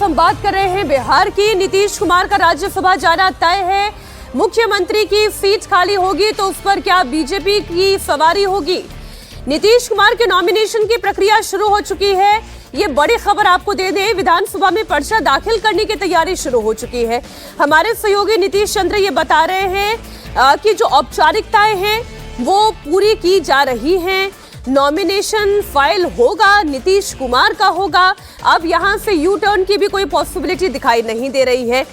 हम बात कर रहे हैं बिहार की। नीतीश कुमार का राज्यसभा जाना तय है। मुख्यमंत्री की सीट खाली होगी तो उस पर क्या बीजेपी की सवारी होगी? नीतीश कुमार के नॉमिनेशन की प्रक्रिया शुरू हो चुकी है। ये बड़ी खबर आपको दे दें, विधानसभा में पर्चा दाखिल करने की तैयारी शुरू हो चुकी है। हमारे सहयोगी नीतीश चंद्र ये बता रहे हैं कि जो औपचारिकताएं हैं वो पूरी की जा रही हैं। नॉमिनेशन फाइल होगा, नीतीश कुमार का होगा। अब यहां से यू टर्न की भी कोई पॉसिबिलिटी दिखाई नहीं दे रही है।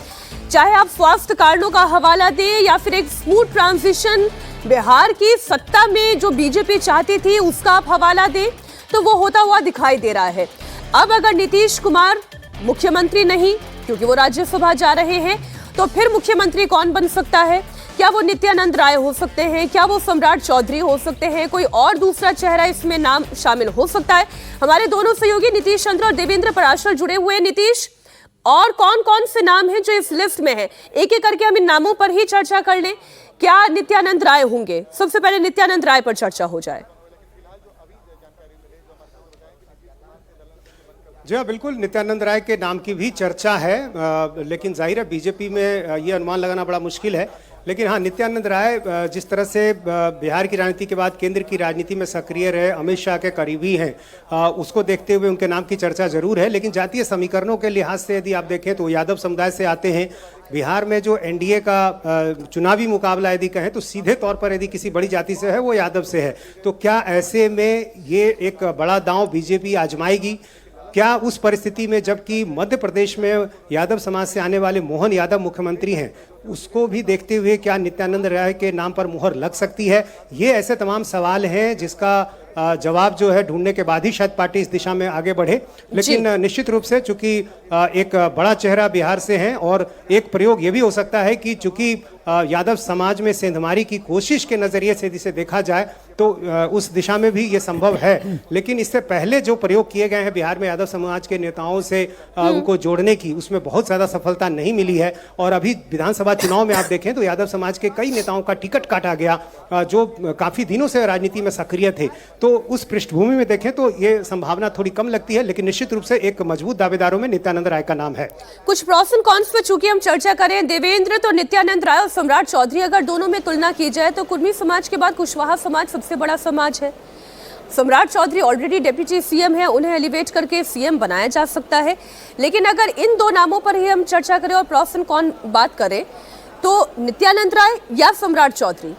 चाहे आप स्वास्थ्य कारणों का हवाला दें या फिर एक स्मूथ ट्रांजिशन बिहार की सत्ता में जो बीजेपी चाहती थी उसका आप हवाला दें, तो वो होता हुआ दिखाई दे रहा है। अब अगर नीतीश कुमार मुख्यमंत्री नहीं, क्योंकि वो राज्यसभा जा रहे हैं, तो फिर मुख्यमंत्री कौन बन सकता है? क्या वो नित्यानंद राय हो सकते हैं? क्या वो सम्राट चौधरी हो सकते हैं? कोई और दूसरा चेहरा इसमें नाम शामिल हो सकता है? हमारे दोनों सहयोगी नीतीश चंद्र और देवेंद्र पराशर जुड़े हुए हैं। नीतीश, और कौन कौन से नाम हैं जो इस लिस्ट में हैं? एक एक करके हम इन नामों पर ही चर्चा कर लें। क्या नित्यानंद राय होंगे? सबसे पहले नित्यानंद राय पर चर्चा हो जाए। जी हाँ, बिल्कुल नित्यानंद राय के नाम की भी चर्चा है, लेकिन जाहिर है बीजेपी में ये अनुमान लगाना बड़ा मुश्किल है। लेकिन हाँ, नित्यानंद राय जिस तरह से बिहार की राजनीति के बाद केंद्र की राजनीति में सक्रिय रहे, अमित शाह के करीबी हैं, उसको देखते हुए उनके नाम की चर्चा जरूर है। लेकिन जातीय समीकरणों के लिहाज से यदि आप देखें तो यादव समुदाय से आते हैं। बिहार में जो एनडीए का चुनावी मुकाबला यदि कहें तो सीधे तौर पर यदि किसी बड़ी जाति से है वो यादव से है। तो क्या ऐसे में ये एक बड़ा दांव बीजेपी आजमाएगी? क्या उस परिस्थिति में जबकि मध्य प्रदेश में यादव समाज से आने वाले मोहन यादव मुख्यमंत्री हैं, उसको भी देखते हुए क्या नित्यानंद राय के नाम पर मुहर लग सकती है? ये ऐसे तमाम सवाल हैं जिसका जवाब जो है ढूंढने के बाद ही शायद पार्टी इस दिशा में आगे बढ़े। लेकिन निश्चित रूप से चूंकि एक बड़ा चेहरा बिहार से है, और एक प्रयोग ये भी हो सकता है कि चूंकि यादव समाज में सेंधमारी की कोशिश के नजरिए से इसे देखा जाए तो उस दिशा में भी ये संभव है। लेकिन इससे पहले जो प्रयोग किए गए हैं बिहार में यादव समाज के नेताओं से उनको जोड़ने की, उसमें बहुत ज्यादा सफलता नहीं मिली है। और अभी विधानसभा चुनाव में आप देखें तो यादव समाज के कई नेताओं का टिकट काटा गया जो काफी दिनों से राजनीति में सक्रिय थे। तो उस पृष्ठभूमि में देखें तो ये संभावना थोड़ी कम लगती है। लेकिन निश्चित रूप से एक मजबूत दावेदारों में नित्यानंद राय का नाम है। कुछ प्रॉस एंड कॉन्स पे चूंकि हम चर्चा करें, देवेंद्र, तो नित्यानंद राय और सम्राट चौधरी अगर दोनों में तुलना की जाए तो कुर्मी समाज के बाद कुशवाहा समाज सबसे बड़ा समाज है। सम्राट चौधरी ऑलरेडी डिप्टी सीएम है, उन्हें एलिवेट करके सीएम बनाया जा सकता है। लेकिन अगर इन दो नामों पर ही हम चर्चा करें और प्रॉस एंड कॉन बात करें तो नित्यानंद राय या सम्राट चौधरी?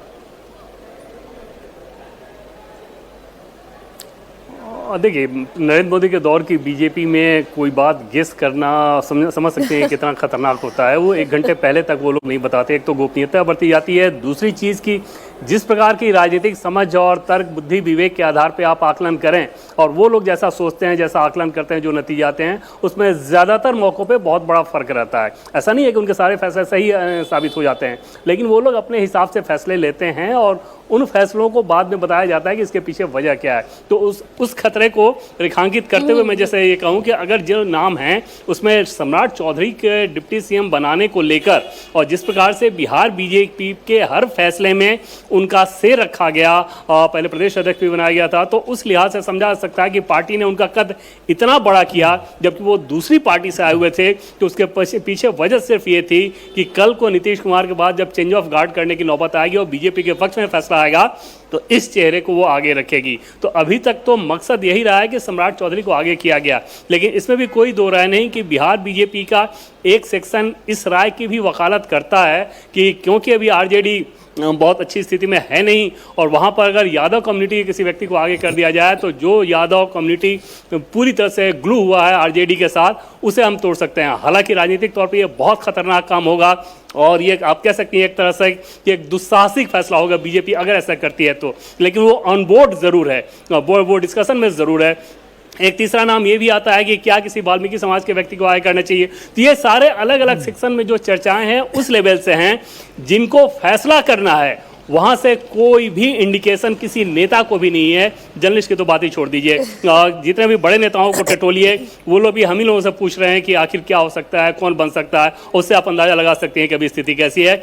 देखिए, नरेंद्र मोदी के दौर की बीजेपी में कोई बात गेस करना समझ सकते हैं कितना खतरनाक होता है। वो 1 घंटे पहले तक वो लोग नहीं बताते। एक तो गोपनीयता बरती जाती है, दूसरी चीज़ की जिस प्रकार की राजनीतिक समझ और तर्क बुद्धि विवेक के आधार पे आप आकलन करें और वो लोग जैसा सोचते हैं, जैसा आकलन करते हैं, जो नतीजे आते हैं, उसमें ज़्यादातर मौक़ों पे बहुत बड़ा फ़र्क रहता है। ऐसा नहीं है कि उनके सारे फैसले सही साबित हो जाते हैं, लेकिन वो लोग अपने हिसाब से फैसले लेते हैं और उन फैसलों को बाद में बताया जाता है कि इसके पीछे वजह क्या है। तो उस खतरे को रेखांकित करते हुए मैं जैसे ये कहूँ कि अगर जो नाम हैं उसमें सम्राट चौधरी के डिप्टी सीएम बनाने को लेकर और जिस प्रकार से बिहार बीजेपी के हर फैसले में उनका सिर रखा गया, पहले प्रदेश अध्यक्ष भी बनाया गया था, तो उस लिहाज से समझा जा सकता है कि पार्टी ने उनका कद इतना बड़ा किया जबकि वो दूसरी पार्टी से आए हुए थे। तो उसके पीछे वजह सिर्फ ये थी कि कल को नीतीश कुमार के बाद जब चेंज ऑफ गार्ड करने की नौबत आएगी और बीजेपी के पक्ष में फैसला आएगा तो इस चेहरे को वो आगे रखेगी। तो अभी तक तो मकसद यही रहा है कि सम्राट चौधरी को आगे किया गया, लेकिन इसमें भी कोई दो राय नहीं कि बिहार बीजेपी का एक सेक्शन इस राय की भी वकालत करता है कि क्योंकि अभी आरजेडी बहुत अच्छी स्थिति में है नहीं और वहाँ पर अगर यादव कम्युनिटी के किसी व्यक्ति को आगे कर दिया जाए तो जो यादव कम्युनिटी पूरी तरह से ग्लू हुआ है आरजेडी के साथ, उसे हम तोड़ सकते हैं। हालांकि राजनीतिक तौर पे ये बहुत खतरनाक काम होगा और ये आप कह सकती हैं एक तरह से कि एक दुस्साहसिक फैसला होगा बीजेपी अगर ऐसा करती है तो। लेकिन वो ऑन बोर्ड ज़रूर है, वो डिस्कशन में ज़रूर है। एक तीसरा नाम ये भी आता है कि क्या किसी वाल्मीकि समाज के व्यक्ति को आगे करना चाहिए। तो ये सारे अलग अलग सेक्शन में जो चर्चाएं हैं उस लेवल से हैं जिनको फैसला करना है। वहाँ से कोई भी इंडिकेशन किसी नेता को भी नहीं है। जर्नलिस्ट की तो बात ही छोड़ दीजिए, जितने भी बड़े नेताओं को टटोलिए, वो लोग भी हम ही लोगों से पूछ रहे हैं कि आखिर क्या हो सकता है, कौन बन सकता है। उससे आप अंदाजा लगा सकते हैं कि अभी स्थिति कैसी है।